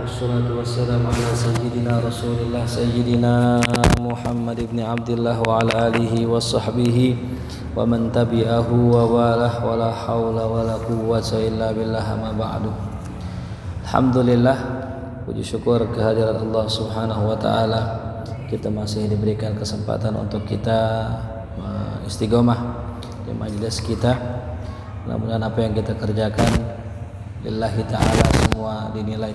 Wassalatu wassalamu ala sayyidina Rasulillah sayyidina Muhammad ibn Abdullah wa ala alihi wa sahbihi wa man tabi'ahu wa walah wa la hawla wa la quwwata illa billah ma ba'du. Alhamdulillah, puji syukur kehadirat Allah Subhanahu wa taala. Kita masih diberikan kesempatan untuk kita istiqomah di majelis kita. Mudah-mudahan apa yang kita kerjakan lillahi ta'ala semua dinilai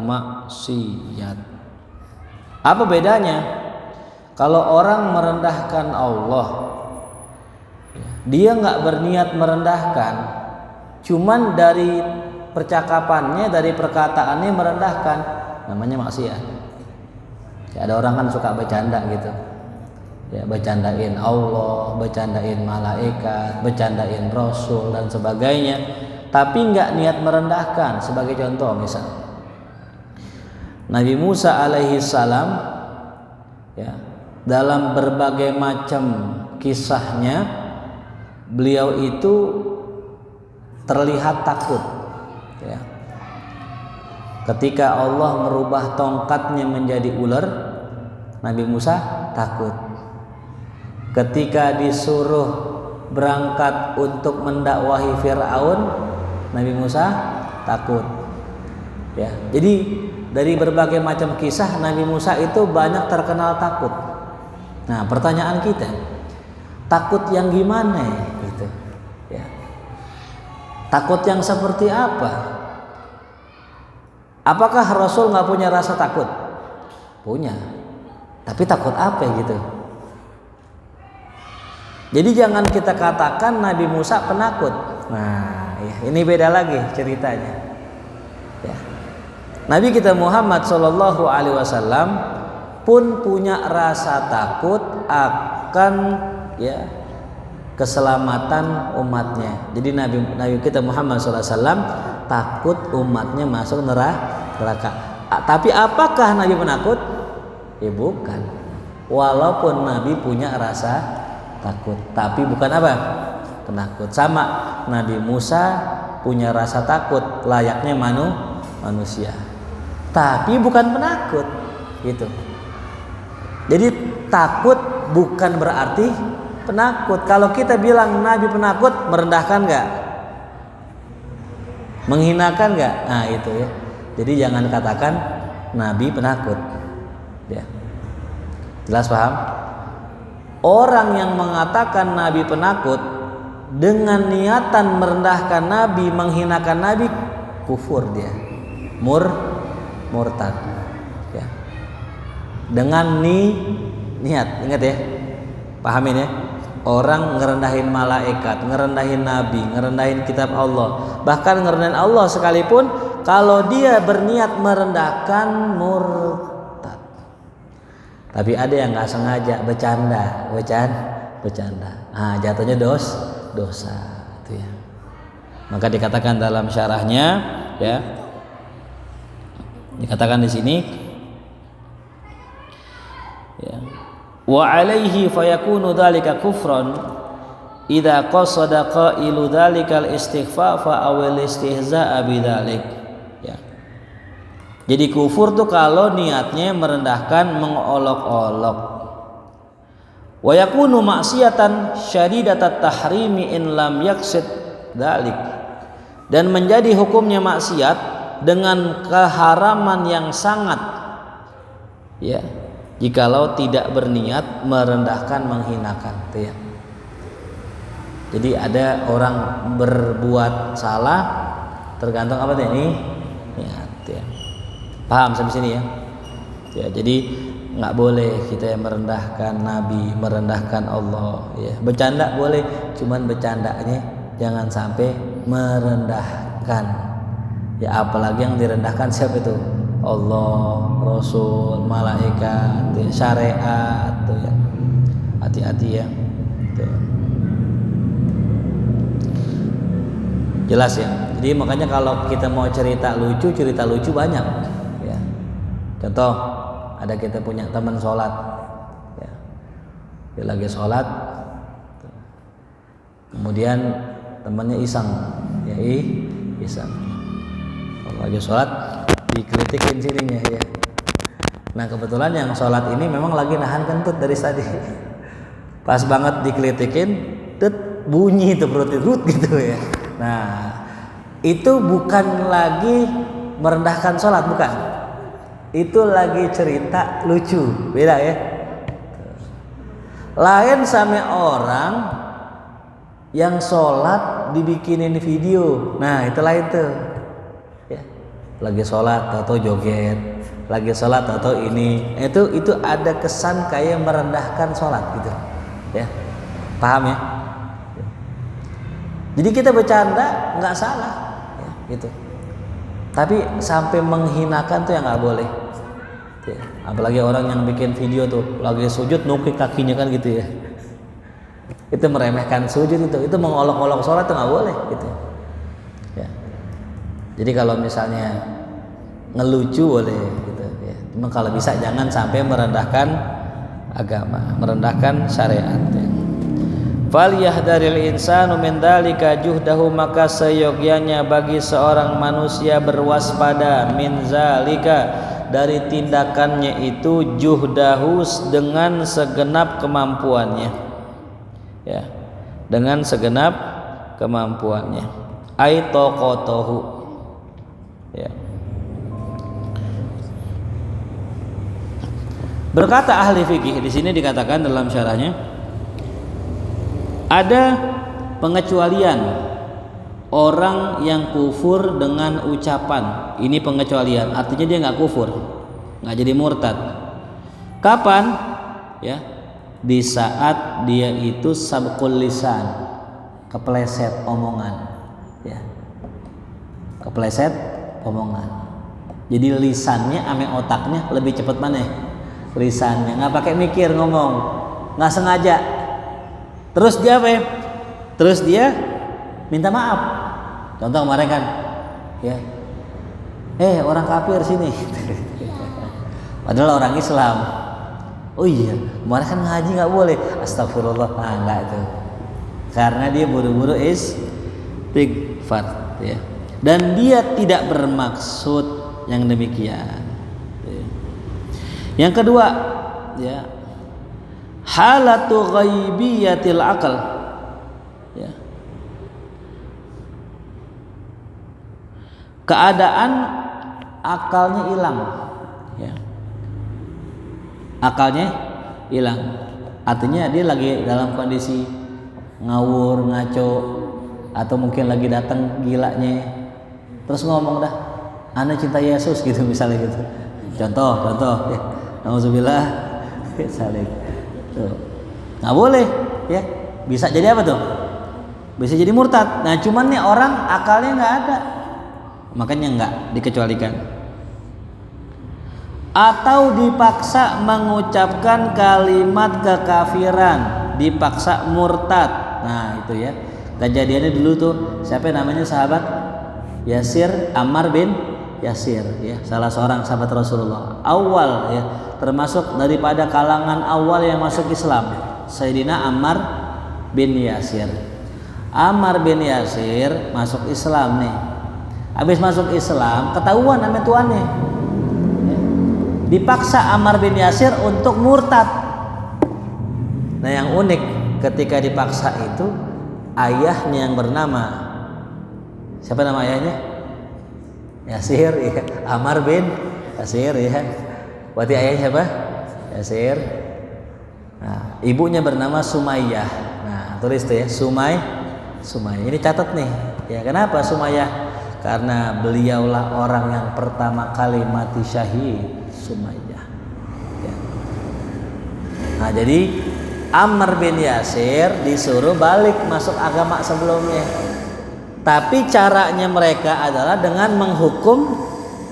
maksiat. Apa bedanya? Kalau orang merendahkan Allah, dia nggak berniat merendahkan, cuman dari percakapannya, dari perkataannya merendahkan, namanya maksiat. Ya, ada orang kan suka bercanda gitu, ya, bercandain Allah, bercandain malaikat, bercandain Rasul dan sebagainya, tapi nggak niat merendahkan. Sebagai contoh misal Nabi Musa alaihi salam, ya, dalam berbagai macam kisahnya beliau itu terlihat takut, ya. Ketika Allah merubah tongkatnya menjadi ular, Nabi Musa takut. Ketika disuruh berangkat untuk mendakwahi Fir'aun, Nabi Musa takut, ya. Jadi dari berbagai macam kisah Nabi Musa itu banyak terkenal takut. Nah, pertanyaan kita, takut yang gimana gitu, ya? Takut yang seperti apa? Apakah Rasul nggak punya rasa takut? Punya, tapi takut apa gitu? Jadi jangan kita katakan Nabi Musa penakut. Nah, ya, ini beda lagi ceritanya, ya. Nabi kita Muhammad Shallallahu Alaihi Wasallam pun punya rasa takut akan, ya, keselamatan umatnya. Jadi Nabi kita Muhammad Shallallahu Alaihi Wasallam takut umatnya masuk neraka. Tapi apakah Nabi penakut? Ya bukan. Walaupun Nabi punya rasa takut, tapi bukan apa? Penakut. Sama Nabi Musa punya rasa takut layaknya manusia, tapi bukan penakut gitu. Jadi takut bukan berarti penakut. Kalau kita bilang Nabi penakut, merendahkan nggak? Menghinakan nggak? Nah itu, ya. Jadi jangan katakan Nabi penakut, ya. Jelas paham? Orang yang mengatakan Nabi penakut dengan niatan merendahkan Nabi, menghinakan Nabi, kufur dia, murtad. Ya. Dengan niat, ingat ya, pahamin ya. Orang ngerendahin malaikat, ngerendahin Nabi, ngerendahin kitab Allah, bahkan ngerendahin Allah sekalipun, kalau dia berniat merendahkan, murtad. Tapi ada yang nggak sengaja, bercanda. Ah, jatuhnya dosa itu ya. Maka dikatakan dalam syarahnya, ya, dikatakan di sini, ya, wa alaihi fayakunu dzalika kufran idza qasada qailu dzalikal istighfafa aw al istihza'a bidzalik. Ya. Jadi kufur tuh kalau niatnya merendahkan, mengolok-olok. Wa yakunu maksiatan syadidatat tahrimi in lam yaqsid dzalik. Dan menjadi hukumnya maksiat dengan keharaman yang sangat, ya, jikalau tidak berniat merendahkan, menghinakan, ya. Jadi ada orang berbuat salah, tergantung apa nih? Niat, ya. Paham sampai sini ya? Ya, jadi nggak boleh kita yang merendahkan Nabi, merendahkan Allah, ya. Bercanda boleh, cuman bercandanya jangan sampai merendahkan. Ya, apalagi yang direndahkan siapa itu? Allah, Rasul, malaikat, ya, syariat, tuh ya. Hati-hati ya. Tuh. Jelas ya. Jadi makanya kalau kita mau cerita lucu banyak. Ya. Contoh, ada kita punya teman sholat, ya. Dia lagi sholat, kemudian temannya iseng, ya iseng. Kalau lagi sholat dikritikin sininya ya. Nah kebetulan yang sholat ini memang lagi nahan kentut dari tadi. Pas banget dikritikin, bunyi itu perut gitu ya. Nah itu bukan lagi merendahkan sholat, bukan. Itu lagi cerita lucu, beda ya. Lain sama orang yang sholat dibikinin video. Nah itu lain tuh. Lagi sholat atau joget, lagi sholat atau ini, itu ada kesan kayak merendahkan sholat gitu, ya, paham ya? Jadi kita bercanda nggak salah, ya, gitu. Tapi sampai menghinakan tuh yang nggak boleh. Ya, apalagi orang yang bikin video tuh lagi sujud nukik kakinya kan gitu ya. Itu meremehkan sujud itu mengolok-olok sholat tuh nggak boleh gitu. Ya. Jadi kalau misalnya ngelucu boleh gitu ya. Cuma kalau bisa jangan sampai merendahkan agama, merendahkan syariat ya. Fal yahdharil insanu min dzalika juhdahu, maka seyogyanya bagi seorang manusia berwaspada min zalika, dari tindakannya itu, juhdahu dengan segenap kemampuannya. Ya. Dengan segenap kemampuannya. Ai taqatahu. Ya. Berkata ahli fikih, di sini dikatakan dalam syarahnya, ada pengecualian orang yang kufur dengan ucapan. Ini pengecualian, artinya dia nggak kufur, nggak jadi murtad. Kapan? Ya, di saat dia itu sabqul lisan, kepleset omongan, ya, kepleset omongan. Jadi lisannya ame otaknya lebih cepat mana? Lisannya, nggak pakai mikir ngomong, nggak sengaja. Terus dia apa ya? Terus dia minta maaf. Contoh kemarin kan, ya, orang kafir sini. Padahal orang Islam. Oh iya, kemarin kan ngaji nggak boleh. Astagfirullah, nggak itu. Karena dia buru-buru istighfar, ya. Dan dia tidak bermaksud yang demikian. Yang kedua, ya, halatu ghaibiyatil aql, ya, keadaan akalnya hilang, ya, akalnya hilang. Artinya dia lagi dalam kondisi ngawur, ngaco, atau mungkin lagi datang gilanya, terus ngomong dah, ana cinta Yesus gitu misalnya gitu. Contoh ya. Nauzubillah, saling. Tuh. Nggak boleh, ya. Bisa jadi apa tuh? Bisa jadi murtad. Nah, cuman nih orang akalnya nggak ada, makanya nggak dikecualikan. Atau dipaksa mengucapkan kalimat kekafiran, dipaksa murtad. Nah itu ya, kejadiannya dulu tuh siapa namanya sahabat Yasir, Ammar bin Yasir ya, salah seorang sahabat Rasulullah awal ya, termasuk daripada kalangan awal yang masuk Islam, Sayyidina Ammar bin Yasir. Ammar bin Yasir masuk Islam nih, habis masuk Islam ketahuan sama tuannya, dipaksa Ammar bin Yasir untuk murtad. Nah yang unik ketika dipaksa itu ayahnya yang bernama, siapa nama ayahnya? Yasir ya, Ammar bin Yasir ya. Berarti ayahnya siapa? Yasir. Nah, ibunya bernama Sumayyah. Nah tulis tuh ya, Sumayyah. Ini catat nih ya, kenapa Sumayyah? Karena beliaulah orang yang pertama kali mati syahid, Sumayyah ya. Nah jadi Ammar bin Yasir disuruh balik masuk agama sebelumnya, tapi caranya mereka adalah dengan menghukum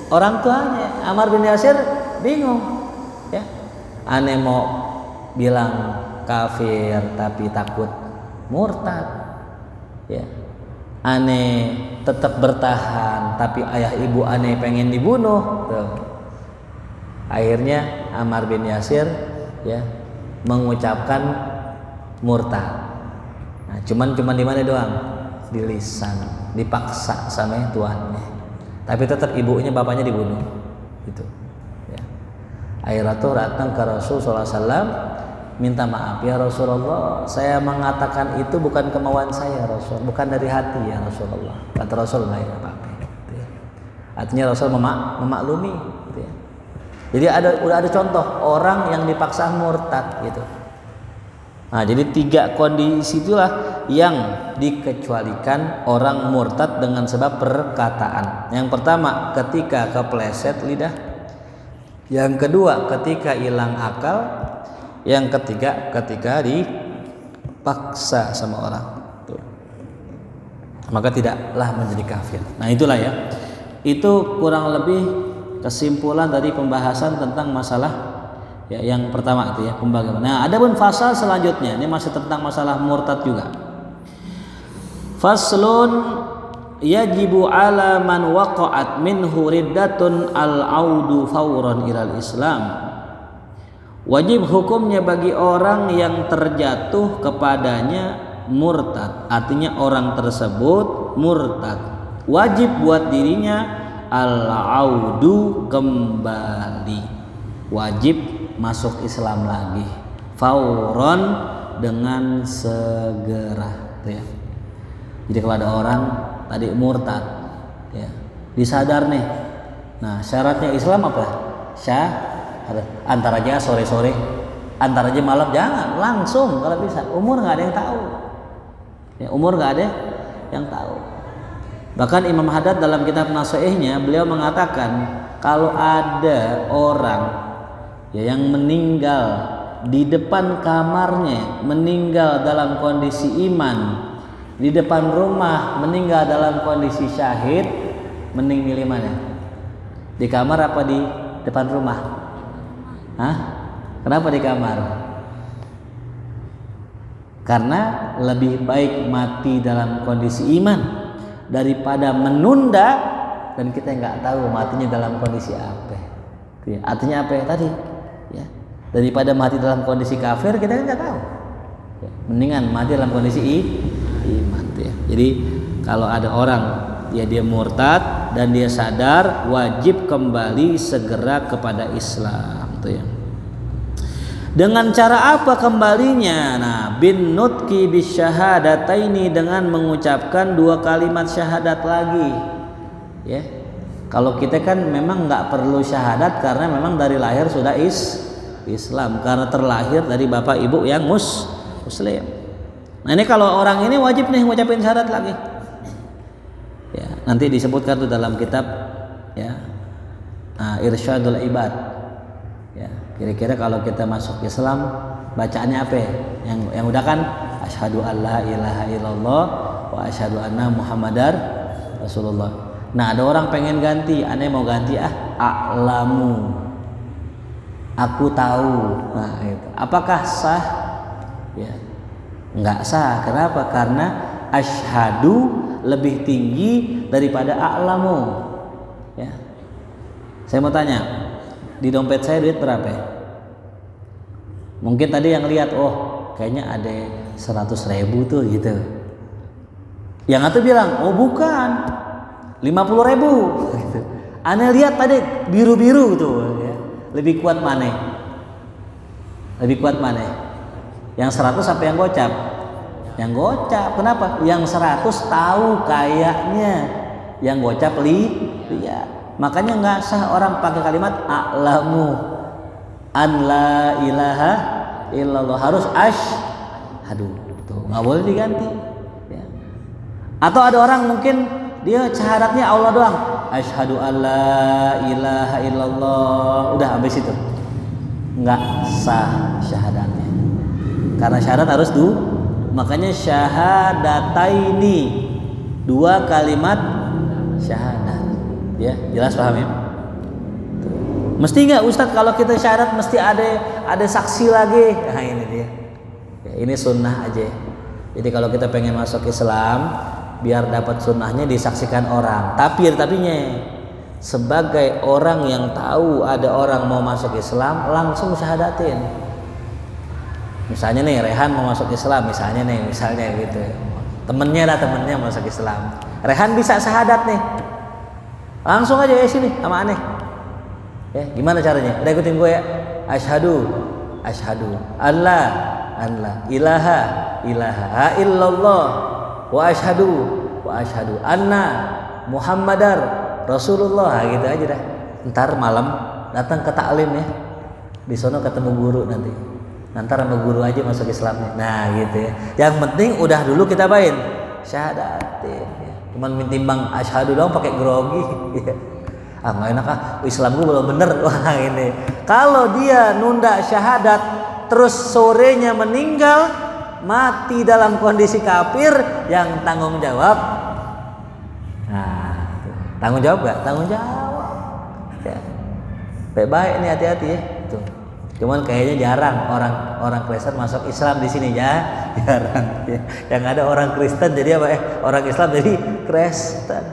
orang tuanya. Ammar bin Yasir bingung ya, aneh mau bilang kafir tapi takut murtad ya, aneh tetap bertahan tapi ayah ibu aneh pengen dibunuh tuh. Akhirnya Ammar bin Yasir ya mengucapkan murtad. Nah, cuman di mana doang? Di lisan, dipaksa sama tuannya. Tapi tetap ibunya bapaknya dibunuh. Gitu. Ya. Akhirnya tuh datang ke Rasul sallallahu alaihi wasallam minta maaf, ya Rasulullah, saya mengatakan itu bukan kemauan saya Rasul, bukan dari hati ya Rasulullah. Kata Rasul enggak apa-apa. Gitu ya. Artinya Rasul memaklumi. Gitu ya. Jadi udah ada contoh orang yang dipaksa murtad gitu. Nah, jadi 3 kondisi itulah yang dikecualikan orang murtad dengan sebab perkataan. Yang pertama ketika kepleset lidah, yang kedua ketika hilang akal, yang ketiga ketika dipaksa sama orang. Tuh. Maka tidaklah menjadi kafir. Nah itulah ya, itu kurang lebih kesimpulan dari pembahasan tentang masalah ya, yang pertama itu ya, pembagian. Nah, adapun fasal selanjutnya ini masih tentang masalah murtad juga. Faslun yajibu ala man waqa'at minhu riddatun al-audu fawran ilal Islam. Wajib hukumnya bagi orang yang terjatuh kepadanya murtad, artinya orang tersebut murtad, wajib buat dirinya al-audu kembali, wajib masuk Islam lagi, fauron dengan segera ya. Jadi kalau ada orang tadi murtad ya, disadar nih, nah syaratnya Islam apa? Antar aja sore-sore, antar aja malam, jangan langsung kalau bisa. Umur nggak ada yang tahu ya, umur nggak ada yang tahu. Bahkan Imam Haddad dalam kitab Nasiihnya beliau mengatakan kalau ada orang ya yang meninggal di depan kamarnya, meninggal dalam kondisi iman, di depan rumah meninggal dalam kondisi syahid, mending milih mana? Di kamar apa di depan rumah? Hah? Kenapa di kamar? Karena lebih baik mati dalam kondisi iman daripada menunda dan kita nggak tahu matinya dalam kondisi apa. Ya, artinya apa ya tadi? Ya, daripada mati dalam kondisi kafir kita nggak tahu. Ya, mendingan mati dalam kondisi iman. Ya. Jadi kalau ada orang ya dia murtad dan dia sadar, wajib kembali segera kepada Islam. Tuh ya. Dengan cara apa kembalinya? Nah, bin nutqi bisyahadataini, dengan mengucapkan 2 kalimat syahadat lagi. Ya. Kalau kita kan memang nggak perlu syahadat karena memang dari lahir sudah Islam karena terlahir dari bapak ibu yang muslim. Nah ini kalau orang ini wajib nih ngucapin syahadat lagi. Ya, nanti disebutkan tuh dalam kitab ya Irsyadul Ibad. Ya, kira-kira kalau kita masuk Islam bacaannya apa ya? Yang udah kan asyhadu alla ilaha illallah wa asyhadu anna muhammadar rasulullah. Nah ada orang pengen ganti, aneh mau ganti a'lamu, aku tahu. Nah itu apakah sah? Ya nggak sah. Kenapa? Karena asyhadu lebih tinggi daripada a'lamu. Ya saya mau tanya, di dompet saya duit berapa ya? Mungkin tadi yang lihat, oh kayaknya ada 100.000 tuh gitu. Yang satu bilang, oh bukan, 50.000 gitu. Aneh lihat tadi biru-biru tuh ya. Lebih kuat mana? Lebih kuat mana? Yang 100 sampai yang gocap? Yang gocap. Kenapa? Yang 100 tahu kayaknya, yang gocap lihat. Makanya nggak sah orang pakai kalimat a'lamu an la ilaha illallah, harus asyhadu. Tuh nggak boleh diganti ya. Atau ada orang mungkin dia syahadatnya Allah doang, asyhadu alla ilaha illallah, udah habis itu nggak sah syahadatnya, karena syahadat harus makanya syahadataini, 2 kalimat syahadat. Ya jelas paham ya. Mesti nggak Ustadz kalau kita syahadat mesti ada saksi lagi? Nah ini dia ya, ini sunnah aja. Jadi kalau kita pengen masuk Islam biar dapat sunnahnya disaksikan orang. Tapinya sebagai orang yang tahu ada orang mau masuk Islam langsung syahadatin. Misalnya nih Rehan mau masuk Islam, misalnya gitu. Temennya masuk Islam. Rehan bisa syahadat nih. Langsung aja ya sini sama aneh. Ya, gimana caranya? Udah ikutin gue ya. Asyhadu alla ilaha illallah wa asyhadu anna muhammadar rasulullah. Gitu aja dah. Ntar malam datang ke taklim ya. Di sono ketemu guru nanti. Ntar sama guru aja masuk Islamnya. Nah gitu ya. Yang penting udah dulu kita bain syahadatin ya. Cuman mintimbang asyhadu dong pakai grogi ya. Nggak enak Islam gue belum bener. Wah ini kalau dia nunda syahadat terus sorenya meninggal mati dalam kondisi kafir, yang tanggung jawab tanggung jawab gak? Tanggung jawab ya. Baik nih, hati-hati ya tuh. Cuman kayaknya jarang orang Kristen masuk Islam di sini ya, jarang ya. Yang ada orang Kristen jadi apa orang Islam jadi Kristen.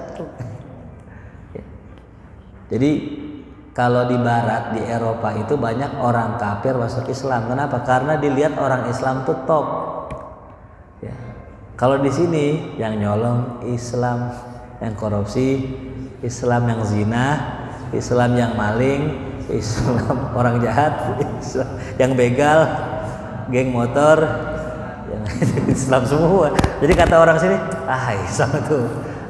Ya. Jadi kalau di Barat, di Eropa itu banyak orang kafir masuk Islam. Kenapa? Karena dilihat orang Islam tuh top. Ya. Kalau di sini yang nyolong Islam, yang korupsi Islam, yang zina Islam, yang maling Islam, orang jahat Islam, yang begal, geng motor, yang Islam semua. Jadi kata orang sini, Islam itu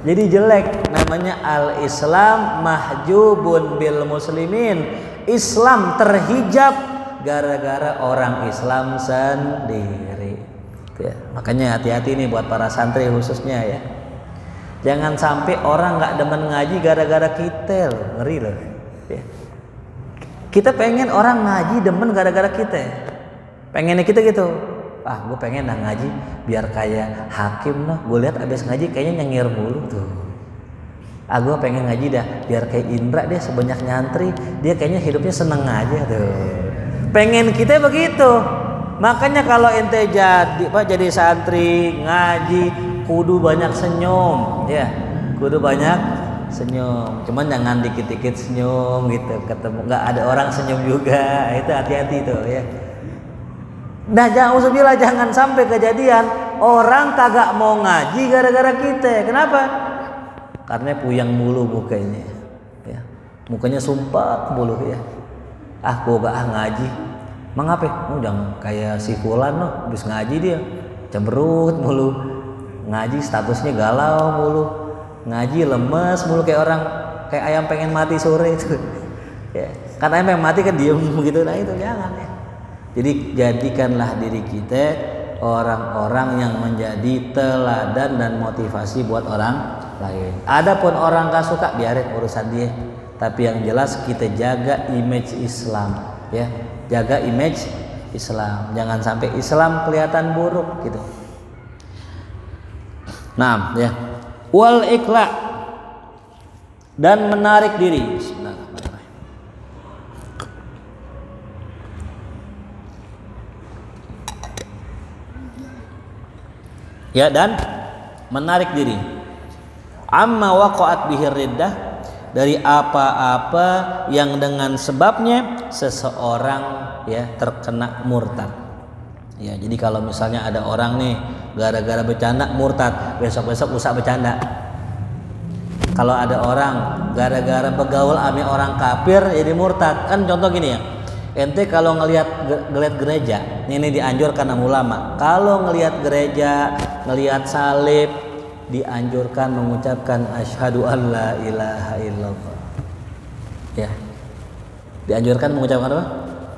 jadi jelek. Namanya al-Islam mahjubun bil muslimin. Islam terhijab gara-gara orang Islam sendiri. Ya, makanya hati-hati nih buat para santri khususnya ya. Jangan sampai orang nggak demen ngaji gara-gara kita loh, ngeri loh. Ya. Kita pengen orang ngaji demen gara-gara kita. Pengennya kita gitu. Gue pengen ngaji biar kayak hakim lah. Gue lihat abis ngaji kayaknya nyengir mulu tuh. Gue pengen ngaji dah biar kayak Indra, dia sebanyak nyantri, dia kayaknya hidupnya seneng aja tuh. Pengen kita begitu. Makanya kalau ente jadi santri ngaji kudu banyak senyum ya. Kudu banyak senyum, cuman jangan dikit-dikit senyum gitu, ketemu nggak ada orang senyum juga, itu hati-hati tuh ya. Nah jangan sampai kejadian orang kagak mau ngaji gara-gara kita. Kenapa? Karena puyang mulu mukanya ya. Mukanya sumpah mulu ya. Gua gak ngaji. Mengapa? Jangan kayak si fulan loh, habis ngaji dia cemberut mulu. Ngaji statusnya galau mulu. Ngaji lemes mulu kayak ayam pengen mati sore itu. Ya, karena yang mati kan diem begitu, nah itu jangan ya. Jadi jadikanlah diri kita orang-orang yang menjadi teladan dan motivasi buat orang lain. Adapun orang gak suka, biarin urusan dia. Tapi yang jelas kita jaga image Islam, ya, jaga image Islam. Jangan sampai Islam kelihatan buruk gitu. Nah, ya, wal ikla dan menarik diri. Ya, dan menarik diri amma waqa'at bihi riddah, dari apa-apa yang dengan sebabnya seseorang ya terkena murtad. Ya, jadi kalau misalnya ada orang nih gara-gara bercanda murtad, besok-besok usah bercanda. Kalau ada orang gara-gara begaul ame orang kafir jadi murtad, kan contoh gini ya. Ente kalau ngelihat gereja, ini dianjurkan sama ulama. Kalau ngelihat gereja, ngelihat salib, dianjurkan mengucapkan asyhadu an la ilaha illallah. Ya. Dianjurkan mengucapkan apa?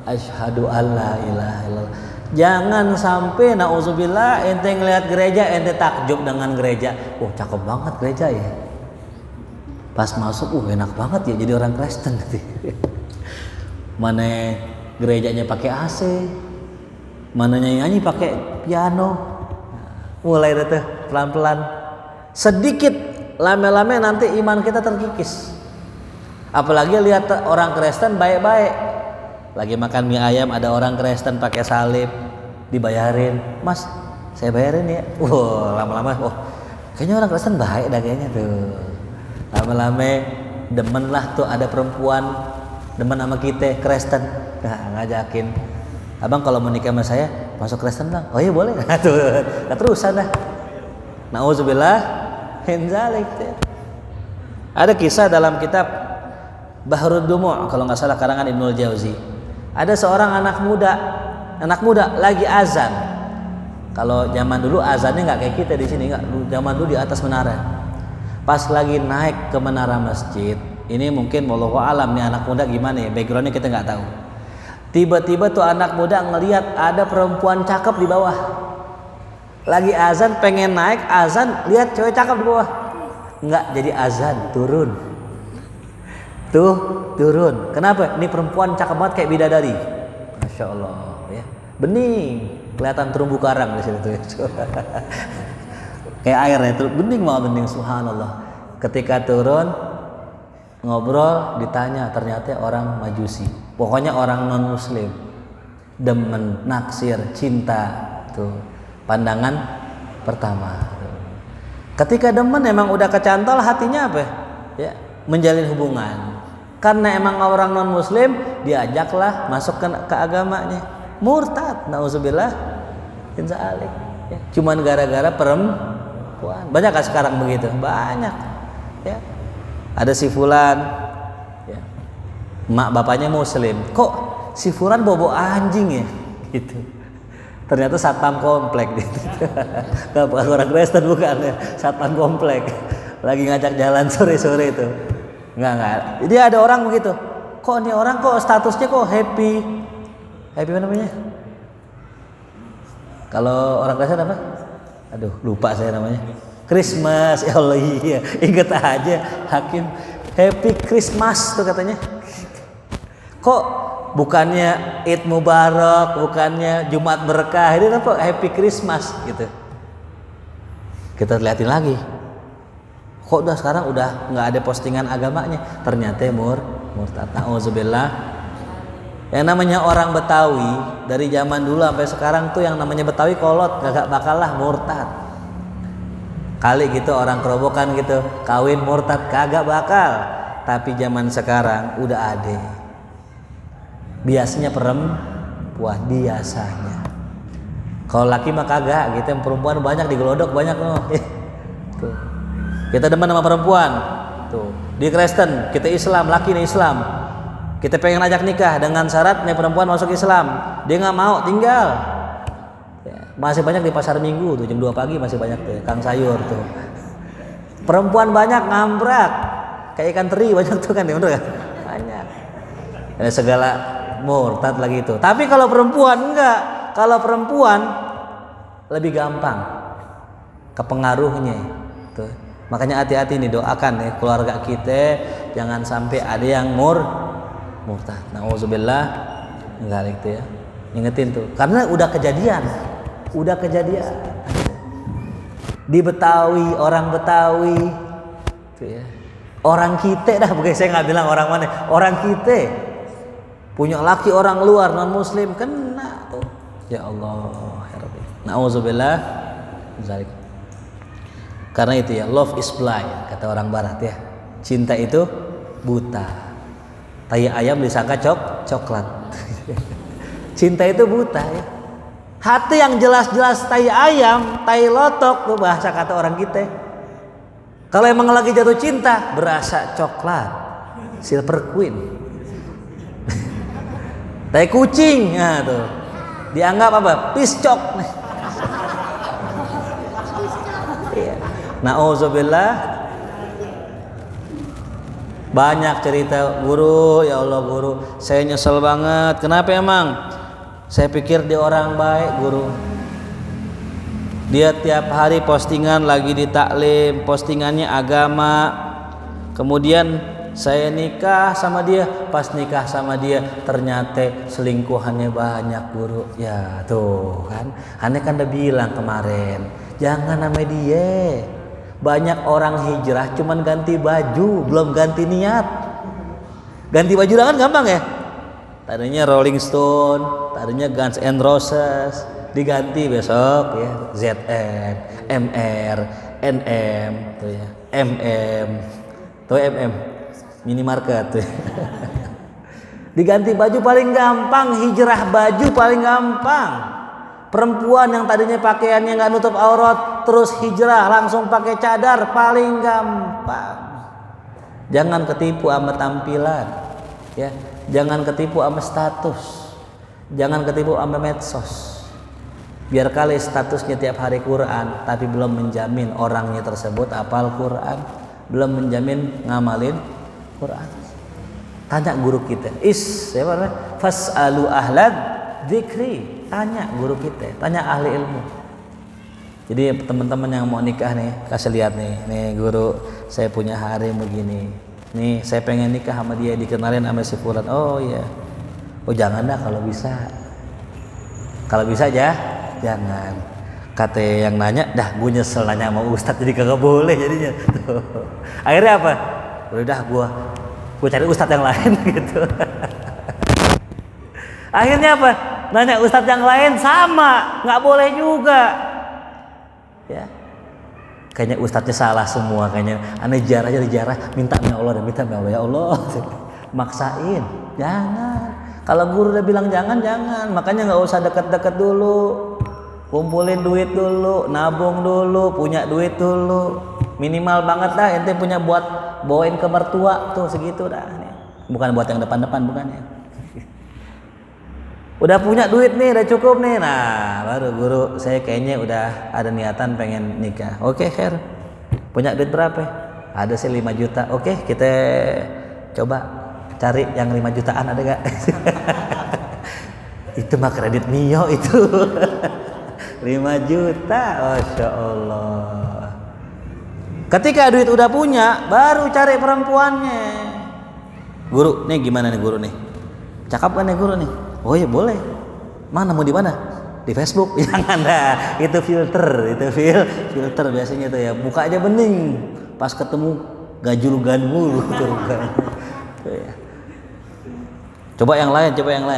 Asyhadu an la ilaha illallah. Jangan sampai nauzubillah ente ngelihat gereja ente takjub dengan gereja. Oh, cakep banget gereja ya. Pas masuk, enak banget ya jadi orang Kristen gitu. Mana gerejanya pakai AC, mana nyanyi pakai piano. Mulai deh tuh pelan-pelan, sedikit lame-lame nanti iman kita terkikis. Apalagi lihat orang Kristen baik-baik, lagi makan mie ayam ada orang Kristen pakai salib, dibayarin, Mas saya bayarin ya. Lama-lama, kayaknya orang Kristen baik dah kayaknya tuh. Lama-lama demen lah tuh ada perempuan demen sama kita Kristen, nah, ngajakin, abang kalau mau nikah sama saya masuk Kristen bang. Oh iya boleh. Tuh terusan dah. Nauzubillah min dzalik. Ada kisah dalam kitab Bahrud Dumu' kalau nggak salah karangan Ibnul Jauzi. Ada seorang anak muda lagi azan. Kalau zaman dulu azannya nggak kayak kita di sini, nggak. Zaman dulu di atas menara. Pas lagi naik ke menara masjid. Ini mungkin wallahu alam nih anak muda gimana ya, backgroundnya kita nggak tahu. Tiba-tiba tuh anak muda ngelihat ada perempuan cakep di bawah. Lagi azan pengen naik azan, lihat cewek cakep di bawah. Nggak jadi azan, turun. Tuh turun. Kenapa? Ini perempuan cakep banget kayak bidadari. Masya Allah ya. Bening, kelihatan terumbu karang di situ tuh. Kayak air ya, bening banget, bening, subhanallah. Ketika turun ngobrol, ditanya, ternyata orang Majusi, pokoknya orang non muslim, demen, naksir, cinta, tuh pandangan pertama. Ketika demen emang udah kecantol hatinya apa ya, menjalin hubungan. Karena emang orang non muslim diajaklah masuk ke agamanya, murtad, nauzubillah min dzalik ya. Cuman gara-gara perempuan. Banyak kan sekarang begitu, banyak ya. Ada si fulan ya, mak bapaknya muslim, kok si fulan bobo anjing ya gitu. Ternyata satpam komplek gitu. Bukan orang Kristen, bukan ya, satpam komplek lagi ngajak jalan sore-sore itu. Enggak. Jadi ada orang begitu, kok nih orang kok statusnya kok happy apa namanya, kalau orang Kristen apa, aduh lupa saya namanya, Christmas. Ya Allah, iya, inget aja Hakim, Happy Christmas tuh katanya. Kok bukannya Id Mubarak, bukannya Jumat Berkah, ini apa Happy Christmas gitu. Kita lihatin lagi, kok udah sekarang udah nggak ada postingan agamanya, ternyata murtad. Nauzubillah. Yang namanya orang Betawi dari zaman dulu sampai sekarang tuh yang namanya Betawi kolot, gak bakal lah murtad. Kali gitu orang kerobokan gitu kawin murtad, kagak bakal. Tapi zaman sekarang udah ada. Biasanya perempuan, biasanya. Kalau laki mah kagak gitu, yang perempuan banyak digelodok banyak loh. Tuh. Kita demen sama perempuan. Tuh. Di Kristen kita Islam, laki nih Islam. Kita pengen ajak nikah dengan syarat nih perempuan masuk Islam. Dia nggak mau, tinggal. Masih banyak di pasar Minggu tuh jam 2 pagi masih banyak tuh kang sayur tuh. Perempuan banyak ngambrak kayak ikan teri banyak tuh kan, bener kan? Banyak. Ada segala murtad lagi itu. Tapi kalau perempuan enggak. Kalau perempuan lebih gampang kepengaruhnya. Tuh. Makanya hati-hati nih, doakan ya keluarga kita jangan sampai ada yang murtad. Nauzubillah. Enggak gitu ya. Ingetin tuh. Karena udah kejadian. Di Betawi, orang Betawi tuh ya. Orang kita dah, bukan saya nggak bilang orang mana, orang kita punya laki orang luar non muslim kena tuh. Ya Allah, ya Rabbi. Nauzubillah zalik. Karena itu ya, love is blind kata orang barat ya. Cinta itu buta. Tai ayam disangka coklat. Cinta itu buta ya. Hati yang jelas-jelas tai ayam, tai lotok tuh bahasa kata orang kita. Kalau emang lagi jatuh cinta, berasa coklat, silver queen. Tai kucing, nah tuh dianggap apa? Piscok. Nauzubillah. Banyak cerita guru, ya Allah guru, saya nyesel banget. Kenapa emang? Saya pikir dia orang baik guru. Dia tiap hari postingan lagi di taklim, postingannya agama. Kemudian saya nikah sama dia, pas nikah sama dia ternyata selingkuhannya banyak guru. Ya tuh kan, aneh kan udah bilang kemarin, jangan sama dia. Banyak orang hijrah cuman ganti baju, belum ganti niat. Ganti baju kan gampang ya. Tadinya Rolling Stone, tadinya Guns N' Roses, diganti besok ya ZN, MR, NM tuh ya, MM, tuh MM, minimarket tuh. Diganti baju paling gampang, hijrah baju paling gampang. Perempuan yang tadinya pakaiannya nggak nutup aurat terus hijrah langsung pakai cadar paling gampang. Jangan ketipu sama tampilan, ya. Jangan ketipu sama status, jangan ketipu sama medsos. Biar kali statusnya tiap hari Quran, tapi belum menjamin orangnya tersebut hafal Quran, belum menjamin ngamalin Quran. Tanya guru kita, siapa namanya? Fas'alu ahlad dzikri. Tanya guru kita, tanya ahli ilmu. Jadi teman-teman yang mau nikah nih, kasih lihat nih guru, saya punya hari begini. Nih saya pengen nikah sama dia, dikenalin sama si fulan. Oh iya. Oh jangan dah kalau bisa. Kalau bisa aja. Jangan. Kata yang nanya, dah gue nyesel nanya sama ustadz jadi kagak boleh jadinya. Tuh. Akhirnya apa? Udah gue cari ustadz yang lain gitu. Akhirnya apa? Nanya ustadz yang lain sama, nggak boleh juga. Ya. Kayaknya ustadznya salah semua kayaknya. Aneh jarah minta ya Allah dan minta ya Allah. Maksain, jangan. Kalau guru udah bilang jangan. Makanya nggak usah deket-deket dulu. Kumpulin duit dulu, nabung dulu, punya duit dulu. Minimal banget dah ente punya buat bawain ke mertua tuh segitu dah. Bukan buat yang depan-depan bukan ya. Udah punya duit nih, udah cukup nih. Nah, baru guru saya kayaknya udah ada niatan pengen nikah. Oke, Khair. Punya duit berapa? Ada sih 5 juta. Oke, kita coba cari yang 5 jutaan ada gak? Itu mah kredit Mio itu. 5 juta, Masya Allah. Ketika duit udah punya, baru cari perempuannya. Guru, nih gimana nih guru nih? Cakep kan nih guru nih? Oh ya boleh. Mana mau di mana? Di Facebook? Jangan dah. Itu filter, filter biasanya tuh ya. Buka aja bening. Pas ketemu gajulugan mulu tuh kan. Coba yang lain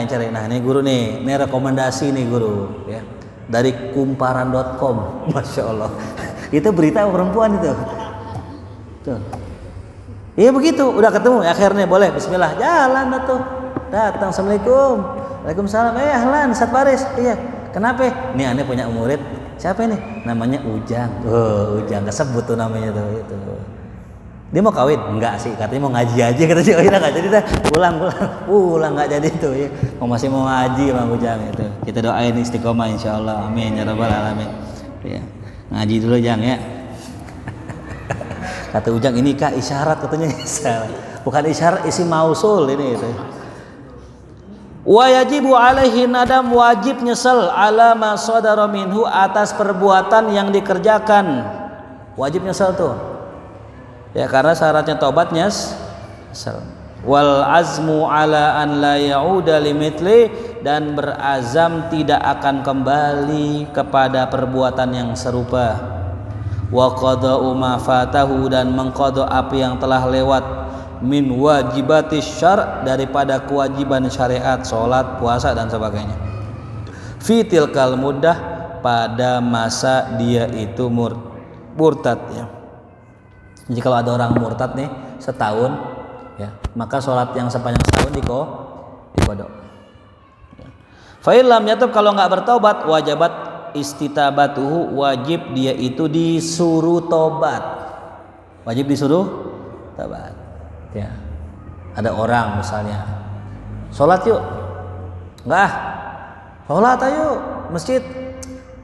cari. Nah, ini guru nih. Ini rekomendasi nih guru ya. Dari kumparan.com. Masya Allah. Itu berita perempuan itu. Tuh. Iya begitu, udah ketemu akhirnya boleh bismillah jalan dah tuh. Datang, assalamualaikum. Waalaikumsalam. Ahlan, Ustaz Faris. Iya. Kenapa? Nih aneh punya murid. Siapa ini? Namanya Ujang. Oh, Ujang. Kesebut tuh namanya tuh itu. Dia mau kawin? Enggak sih, katanya mau ngaji aja katanya. Oh, iya enggak jadi dah. Pulang enggak jadi tuh ya. Masih mau ngaji sama Ujang itu. Kita doain istiqomah insyaallah. Amin ya rabbal alamin. Ya. Ngaji dulu Jang ya. Kata Ujang ini kah isyarat katanya isyarat. Bukan isyarat isi mausul ini itu. Wa yajibu alaihi nadam, wajib nyesel ala ma sadara minhu, atas perbuatan yang dikerjakan. Wajib nyesel tuh. Ya, karena syaratnya tobat nyesel. Wal azmu ala an la ya'uda limithli, dan berazam tidak akan kembali kepada perbuatan yang serupa. Wa qada'u ma fatahu, dan mengqada apa yang telah lewat, min wajibati syar', daripada kewajiban syariat, sholat, puasa dan sebagainya. Fitil kal muddah, pada masa dia itu murtad ya. Jadi kalau ada orang murtad nih setahun ya, maka sholat yang sepanjang setahun dikodok. Fa illam yatub, kalau nggak bertobat, wajibat istitabatuhu, wajib dia itu disuruh tobat. Wajib disuruh tobat. Ya, ada orang misalnya sholat yuk, enggak, sholat ayo masjid,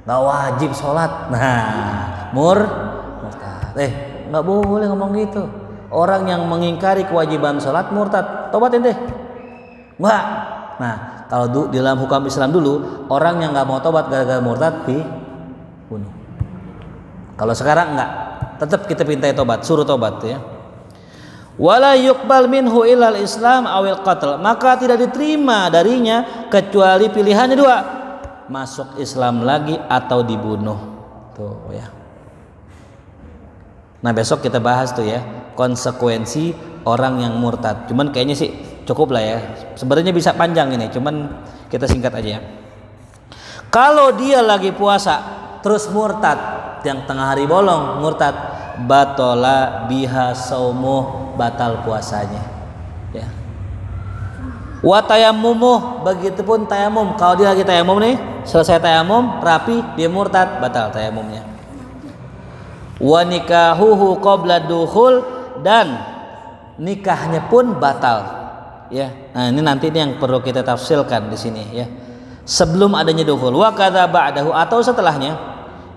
nggak wajib sholat, nah murtad. Nggak boleh ngomong gitu. Orang yang mengingkari kewajiban sholat murtad, tobatin deh, enggak. Nah, kalau di dalam hukum Islam dulu, orang yang nggak mau tobat gara-gara murtad dibunuh. Kalau sekarang enggak, tetap kita pintai tobat, suruh tobat ya. Wala yuqbal minhu ilal islam awil qatl, maka tidak diterima darinya kecuali pilihannya dua, masuk Islam lagi atau dibunuh. Tuh ya. Nah, besok kita bahas tuh ya, konsekuensi orang yang murtad. Cuman kayaknya sih cukup lah ya. Sebenarnya bisa panjang ini, cuman kita singkat aja ya. Kalau dia lagi puasa terus murtad, yang tengah hari bolong murtad, batola biha saumuh, batal puasanya ya. Wa tayammumuh, begitupun tayamum. Kalau dia lagi tayamum nih, selesai tayamum rapi, dia murtad, batal tayamumnya. Wa nikahuhu qabla dukhul, dan nikahnya pun batal ya. Nah, ini nanti yang perlu kita tafsirkan di sini ya. Sebelum adanya dukhul, wa kadza ba'dahu, atau setelahnya.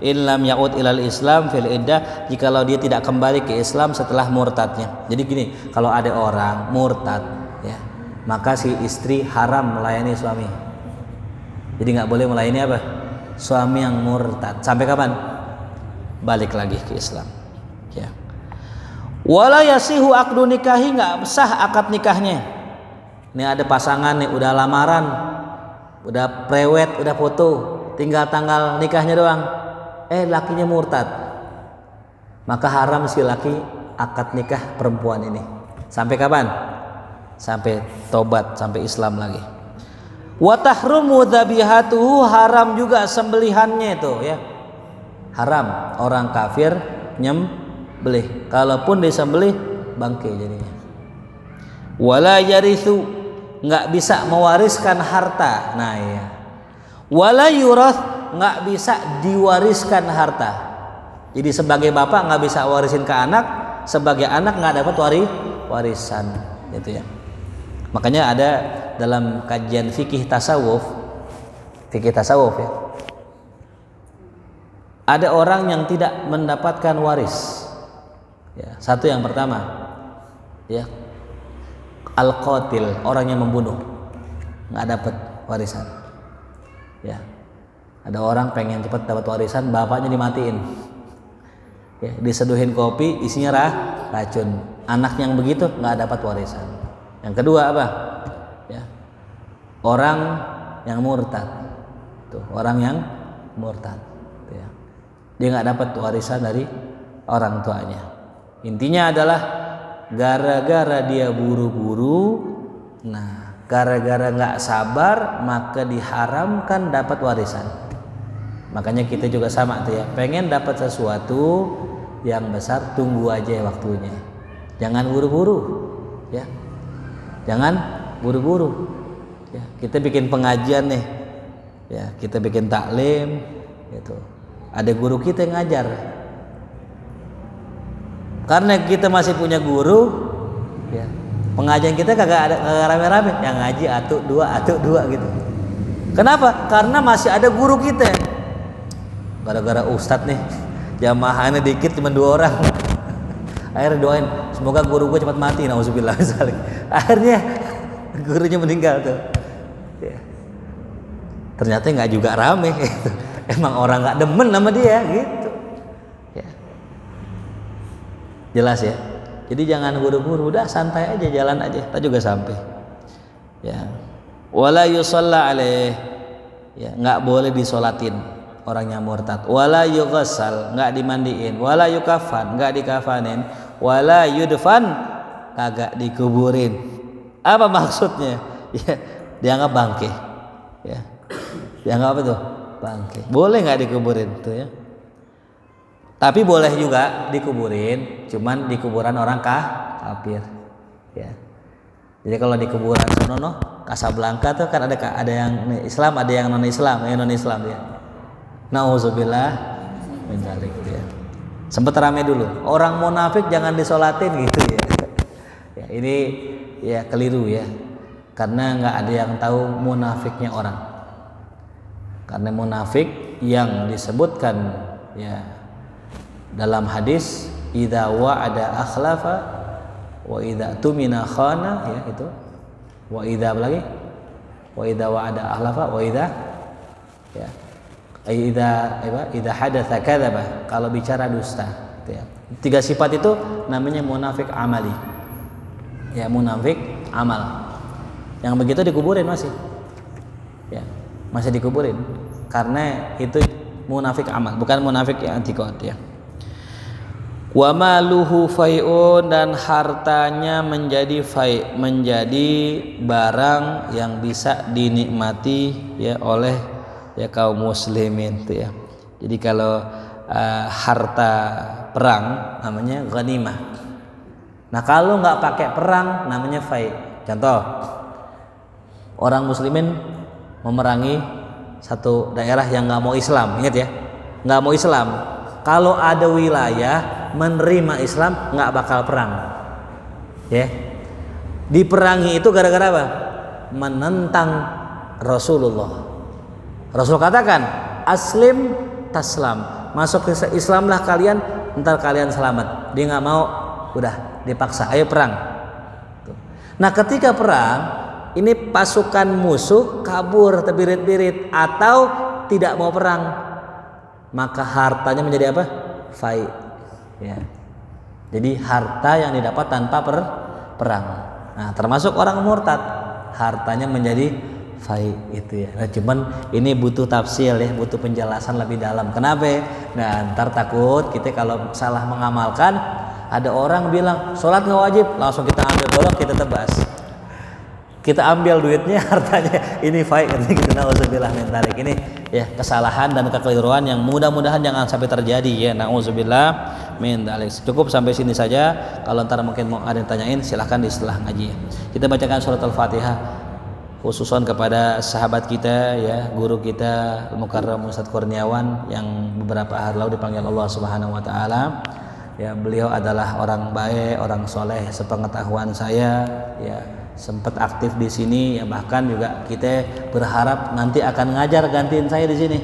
Illam ya'ud ilal Islam fil iddah, jikalau dia tidak kembali ke Islam setelah murtadnya. Jadi gini, kalau ada orang murtad ya, maka si istri haram melayani suami. Jadi nggak boleh melayani apa? Suami yang murtad. Sampai kapan? Balik lagi ke Islam ya. Wala yasihu aqdu nikahi, nggak sah akad nikahnya. Ini ada pasangan nih, udah lamaran, udah prewed, udah foto, tinggal tanggal nikahnya doang. Lakinya murtad, maka haram si laki akad nikah perempuan ini. Sampai kapan? Sampai tobat, sampai Islam lagi. Wa tahrumu dzabihatuhu, haram juga sembelihannya itu ya. Haram orang kafir nyembelih. Kalaupun disembelih bangke jadinya. Wala yarithu, nggak bisa mewariskan harta. Nah ya. Wala yurath, nggak bisa diwariskan harta. Jadi sebagai bapak nggak bisa warisin ke anak, sebagai anak nggak dapat warisan, gitu ya. Makanya ada dalam kajian fikih tasawuf ya, ada orang yang tidak mendapatkan waris. Ya, satu yang pertama, ya, al-qatil, orang yang membunuh, nggak dapat warisan. Ya. Ada orang pengen cepat dapat warisan, bapaknya dimatiin, ya, diseduhin kopi isinya racun. Anak yang begitu nggak dapat warisan. Yang kedua apa? Ya, orang yang murtad, tuh, orang yang murtad, ya, dia nggak dapat warisan dari orang tuanya. Intinya adalah gara-gara dia buru-buru, nah, gara-gara nggak sabar, maka diharamkan dapat warisan. Makanya kita juga sama tuh ya, pengen dapat sesuatu yang besar, tunggu aja waktunya, jangan buru-buru ya, jangan buru-buru ya. Kita bikin pengajian nih ya, kita bikin taklim gitu, ada guru kita yang ngajar, karena kita masih punya guru ya, pengajian kita kagak ada rame-rame, yang ngaji atuk dua gitu. Kenapa? Karena masih ada guru kita. Gara-gara ustadz nih jamaahnya dikit, cuma 2 orang. Akhirnya doain semoga guru gue cepat mati, nauzubillah. Akhirnya gurunya meninggal tuh Ya. Ternyata nggak juga rame gitu. Emang orang nggak demen sama dia gitu. Ya. Jelas ya. Jadi jangan buru-buru, udah santai aja, jalan aja, kita juga sampai. Ya. Wala yusalla alaih. Ya, nggak boleh disolatin orang yang murtad. Wala yughassal, nggak dimandiin. Wala yukafan, nggak dikafanin. Wala yudfan, kagak dikuburin. Apa maksudnya? Ya, dianggap bangke. Ya. Dianggap apa tuh? Bangke. Boleh nggak dikuburin tuh ya? Tapi boleh juga dikuburin, cuman di kuburan orang kafir. Ya. Jadi kalau di kuburan sono Kasablanka tuh kan ada yang Islam, ada yang non Islam, ya. Nauzubillah min dzalik ya. Sempet rame dulu. Orang munafik jangan disolatin gitu ya. Ya ini ya keliru ya. Karena nggak ada yang tahu munafiknya orang. Karena munafik yang disebutkan ya dalam hadis idza wa'ada akhlafa wa idza tumina khana ya itu wa idza lagi wa idza wa'ada akhlafa wa idza ya idza hadatsa kadzaba, kalau bicara dusta gitu ya. 3 sifat itu namanya munafik amali. Ya, munafik amal. Yang begitu dikuburin masih. Ya, masih dikuburin karena itu munafik amal, bukan munafik yang antikot ya. Wa maluhu fai'un, dan hartanya menjadi fai', menjadi barang yang bisa dinikmati ya oleh ya kaum muslimin tuh ya. Jadi kalau harta perang namanya ghanimah. Nah kalau nggak pakai perang namanya fai'. Contoh, orang muslimin memerangi satu daerah yang nggak mau Islam, ingat ya, nggak mau Islam. Kalau ada wilayah menerima Islam nggak bakal perang, ya. Diperangi itu gara-gara apa? Menentang Rasulullah. Rasul katakan, aslim taslam, masuk ke Islamlah kalian, ntar kalian selamat. Dia nggak mau, udah dipaksa, ayo perang. Nah ketika perang, ini pasukan musuh kabur terbirit-birit atau tidak mau perang, maka hartanya menjadi apa? Fai'. Ya. Jadi harta yang didapat tanpa perang. Nah, termasuk orang murtad, hartanya menjadi fai' itu ya. Nah, cuman ini butuh tafsir ya, butuh penjelasan lebih dalam. Kenapa? Nah, ntar takut kita kalau salah mengamalkan, ada orang bilang sholat nggak wajib, langsung kita ambil golok, kita tebas. Kita ambil duitnya, hartanya ini fai', gitu. Nauzubillah min dzalik. Ini ya kesalahan dan kekeliruan yang mudah-mudahan jangan sampai terjadi ya. Nauzubillah min dzalik. Cukup sampai sini saja. Kalau ntar mungkin mau ada yang tanyain, silahkan di setelah ngaji. Kita bacakan surat Al-Fatihah khususan kepada sahabat kita ya, guru kita Mukarram Ustaz Kurniawan yang beberapa hari lalu dipanggil Allah Subhanahu wa taala. Ya, beliau adalah orang baik, orang soleh sepengetahuan saya ya. Sempat aktif di sini ya, bahkan juga kita berharap nanti akan ngajar gantiin saya di sini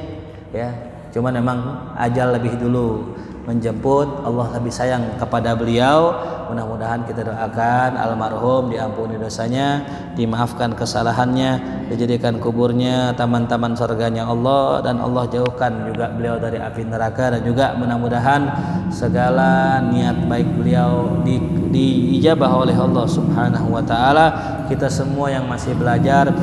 ya. Cuman memang ajal lebih dulu menjemput. Allah lebih sayang kepada beliau. Mudah-mudahan kita doakan almarhum diampuni dosanya, dimaafkan kesalahannya, dijadikan kuburnya taman-taman surganya Allah, dan Allah jauhkan juga beliau dari api neraka, dan juga mudah-mudahan segala niat baik beliau diijabah oleh Allah Subhanahu wa taala. Kita semua yang masih belajar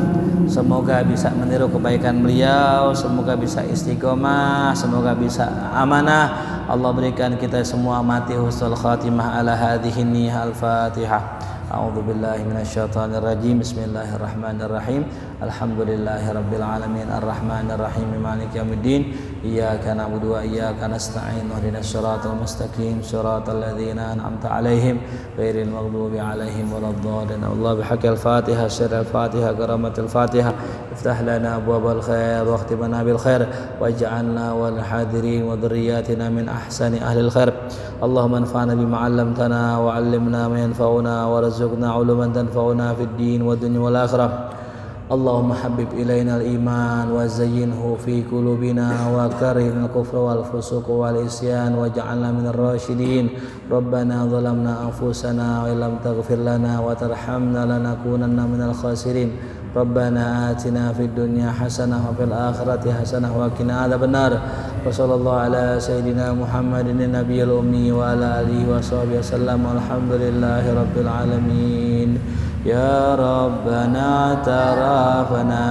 semoga bisa meniru kebaikan beliau, semoga bisa istiqomah, semoga bisa amanah. Allah berikan kita semua mati husnul khatimah ala hadhihi niyyah. Al-Fatihah. A'udzu billahi minasyaitonir rajim. Bismillahirrahmanirrahim. Alhamdulillahirabbil alamin arrahmanir rahim maliki yaumiddin. Iyyaka na'budu wa iyyaka nasta'in. Ihdinas siratal mustaqim siratal ladzina an'amta 'alaihim ghairil maghdubi 'alaihim waladdallin. Allah bihaqqil Fatihah sirril Fatihah karamatil Fatihah. Iftah lana abwabal khair wa khtimna bil khair waj'alna wal hadirin wa dhurriyyatina min ahsani ahlil khair. Allahumma anfa'na bima 'allamtana wa 'allimna ma yanfa'una warzuqna 'uluman tanfa'una fid din wad dunya wal akhirah. Allahumma habib ilaina al-iman wa zayyinhu fi qulubina wa karihna al-kufra wal fusuq wal isyan waj'alna minar rasyidin. Rabbana zalamna anfusana wa illam taghfir lana wa tarhamna lanakunanna minal khasirin. Rabbana atina fid dunya hasanah wa fil akhirati hasanah wa qina adzabannar. Wa sallallahu ala sayidina Muhammadin nabiyil ummi wa ala alihi wa sahbihi wasallam. Alhamdulillahi rabbil alamin. Ya Rabbana tarafana